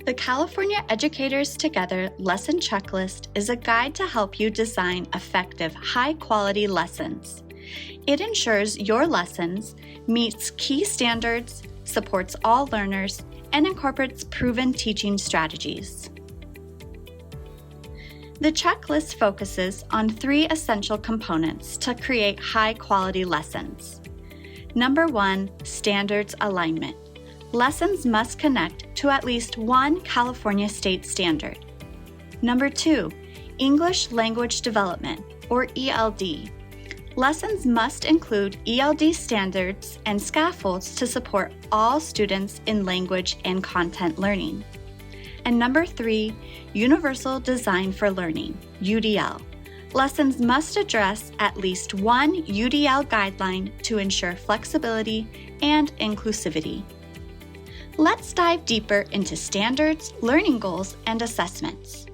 The California Educators Together Lesson Checklist is a guide to help you design effective, high-quality lessons. It ensures your lessons meets key standards, supports all learners, and incorporates proven teaching strategies. The checklist focuses on 3 essential components to create high-quality lessons. Number 1, standards alignment. Lessons must connect to at least one California state standard. Number 2, English language development, or ELD. Lessons must include ELD standards and scaffolds to support all students in language and content learning. And number 3, Universal Design for Learning, UDL. Lessons must address at least one UDL guideline to ensure flexibility and inclusivity. Let's dive deeper into standards, learning goals, and assessments.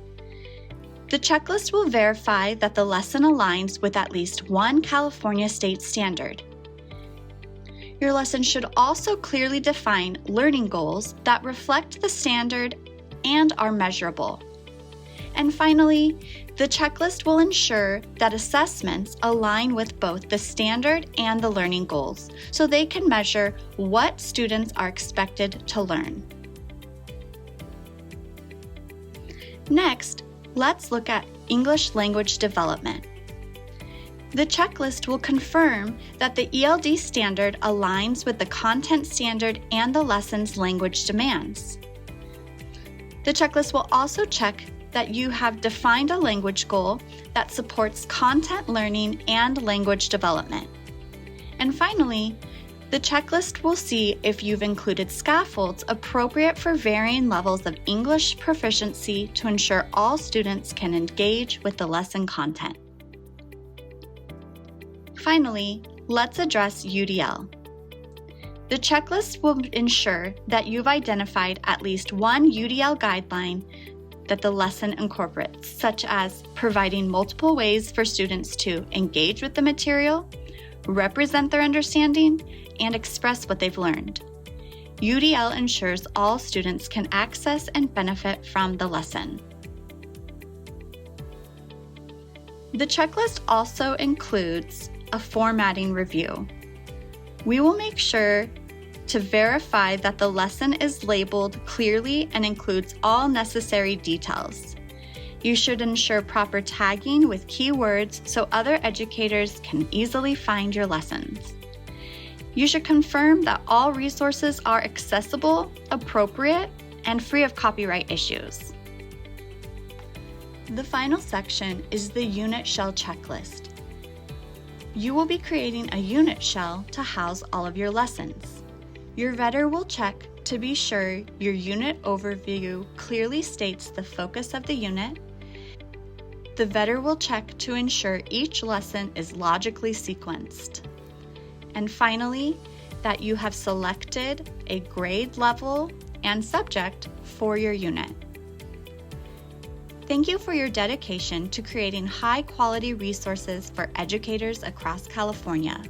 The checklist will verify that the lesson aligns with at least one California state standard. Your lesson should also clearly define learning goals that reflect the standard and are measurable. And finally, the checklist will ensure that assessments align with both the standard and the learning goals, so they can measure what students are expected to learn. Next, let's look at English language development. The checklist will confirm that the ELD standard aligns with the content standard and the lesson's language demands. The checklist will also check that you have defined a language goal that supports content learning and language development. And finally, the checklist will see if you've included scaffolds appropriate for varying levels of English proficiency to ensure all students can engage with the lesson content. Finally, let's address UDL. The checklist will ensure that you've identified at least one UDL guideline that the lesson incorporates, such as providing multiple ways for students to engage with the material, represent their understanding, and express what they've learned. UDL ensures all students can access and benefit from the lesson. The checklist also includes a formatting review. We will make sure to verify that the lesson is labeled clearly and includes all necessary details. You should ensure proper tagging with keywords so other educators can easily find your lessons. You should confirm that all resources are accessible, appropriate, and free of copyright issues. The final section is the unit shell checklist. You will be creating a unit shell to house all of your lessons. Your vettor will check to be sure your unit overview clearly states the focus of the unit. The vettor will check to ensure each lesson is logically sequenced. And finally, that you have selected a grade level and subject for your unit. Thank you for your dedication to creating high-quality resources for educators across California.